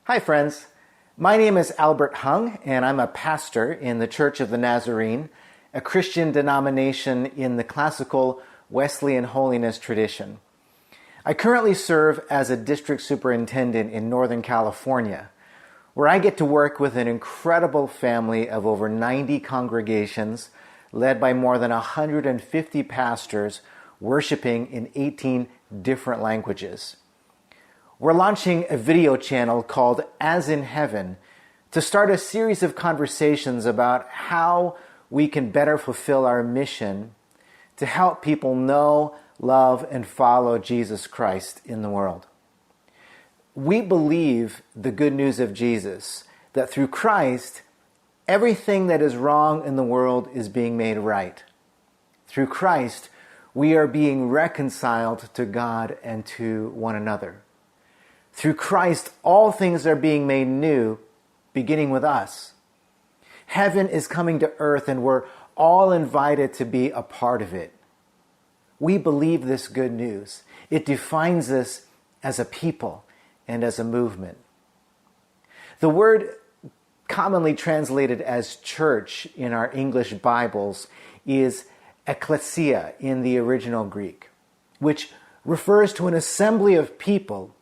Hi friends, my name is Albert Hung and I'm a pastor in the Church of the Nazarene, a Christian denomination in the classical Wesleyan holiness tradition. I currently serve as a district superintendent in Northern California, where I get to work with an incredible family of over 90 congregations led by more than 150 pastors worshiping in 18 different languages. We're launching a video channel called As in Heaven to start a series of conversations about how we can better fulfill our mission to help people know, love, and follow Jesus Christ in the world. We believe the good news of Jesus, that through Christ, everything that is wrong in the world is being made right. Through Christ, we are being reconciled to God and to one another. Through Christ, all things are being made new, beginning with us. Heaven is coming to earth, and we're all invited to be a part of it. We believe this good news. It defines us as a people and as a movement. The word commonly translated as church in our English Bibles is ecclesia in the original Greek, which refers to an assembly of people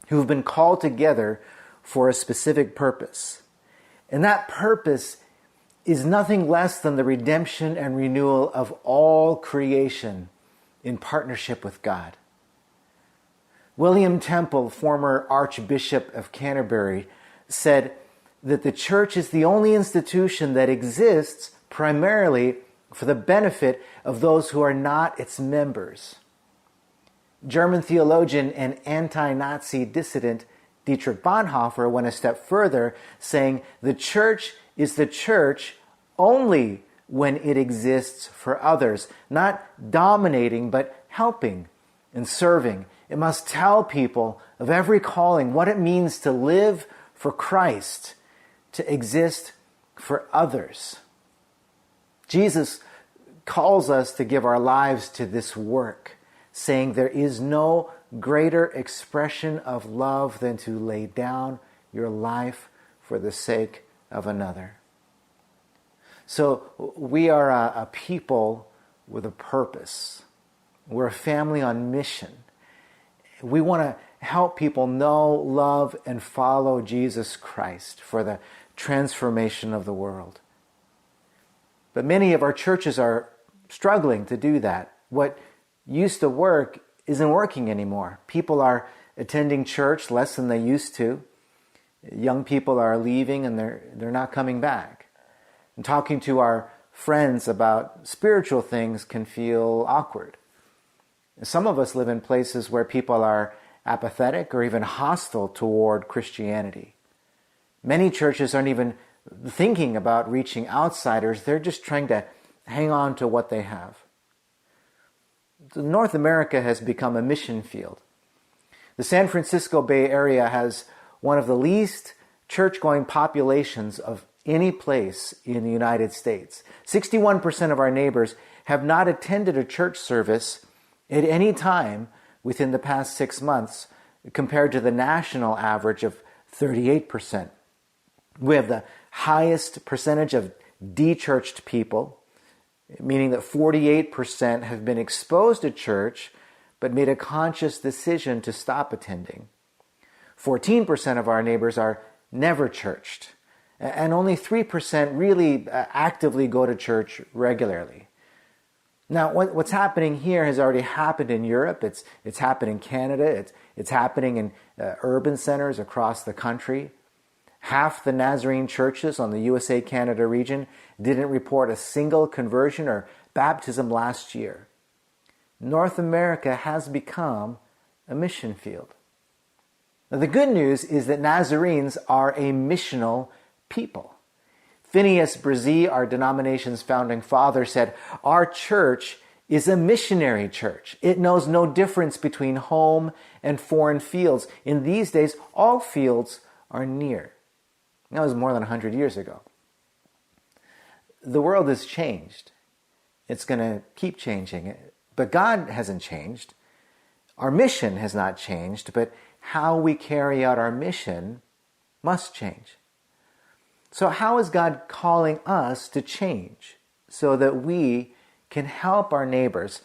who've been called together for a specific purpose. And that purpose is nothing less than the redemption and renewal of all creation in partnership with God. William Temple, former Archbishop of Canterbury, said that the church is the only institution that exists primarily for the benefit of those who are not its members. German theologian and anti-Nazi dissident Dietrich Bonhoeffer went a step further, saying the church is the church only when it exists for others, not dominating but helping and serving. It must tell people of every calling what it means to live for Christ, to exist for others. Jesus calls us to give our lives to this work, saying there is no greater expression of love than to lay down your life for the sake of another. So we are a people with a purpose. We're a family on mission. We want to help people know, love, and follow Jesus Christ for the transformation of the world. But many of our churches are struggling to do that. What used to work isn't working anymore. People are attending church less than they used to. Young people are leaving and they're not coming back. And talking to our friends about spiritual things can feel awkward. Some of us live in places where people are apathetic or even hostile toward Christianity. Many churches aren't even thinking about reaching outsiders. They're just trying to hang on to what they have. North America has become a mission field. The San Francisco Bay Area has one of the least church-going populations of any place in the United States. 61% of our neighbors have not attended a church service at any time within the past 6 months, compared to the national average of 38%. We have the highest percentage of de-churched people, meaning that 48% have been exposed to church but made a conscious decision to stop attending. 14% of our neighbors are never churched, and only 3% really actively go to church regularly. Now, what's happening here has already happened in Europe. It's happened in Canada. It's happening in urban centers across the country. Half the Nazarene churches on the USA-Canada region didn't report a single conversion or baptism last year. North America has become a mission field. Now, the good news is that Nazarenes are a missional people. Phineas Bresee, our denomination's founding father, said, "Our church is a missionary church. It knows no difference between home and foreign fields. In these days, all fields are near." That was more than 100 years ago. The world has changed. It's going to keep changing. But God hasn't changed. Our mission has not changed, but how we carry out our mission must change. So how is God calling us to change so that we can help our neighbors?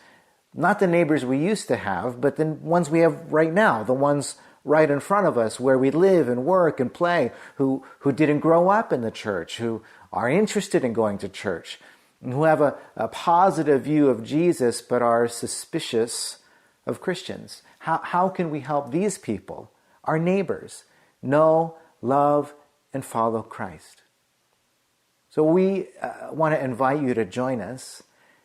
Not the neighbors we used to have, but the ones we have right now, the ones right in front of us where we live and work and play, who didn't grow up in the church, who are interested in going to church, and who have a positive view of Jesus but are suspicious of Christians. How can we help these people, our neighbors, know, love, and follow Christ? So we want to invite you to join us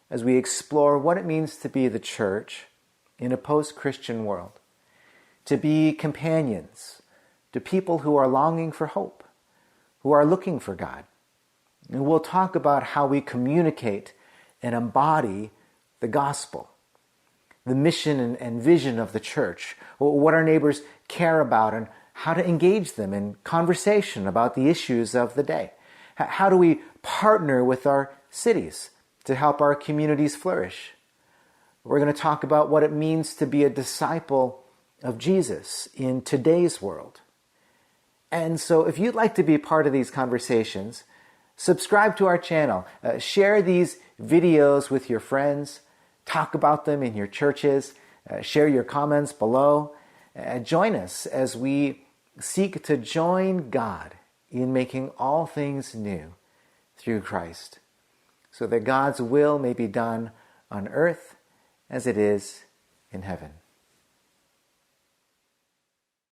as we explore what it means to be the church in a post-Christian world, to be companions to people who are longing for hope, who are looking for God. And we'll talk about how we communicate and embody the gospel, the mission and vision of the church, what our neighbors care about, and how to engage them in conversation about the issues of the day. How do we partner with our cities to help our communities flourish? We're going to talk about what it means to be a disciple of Jesus in today's world. And so if you'd like to be part of these conversations, subscribe to our channel, share these videos with your friends, talk about them in your churches, share your comments below. Join us as we seek to join God in making all things new through Christ, so that God's will may be done on earth as it is in heaven.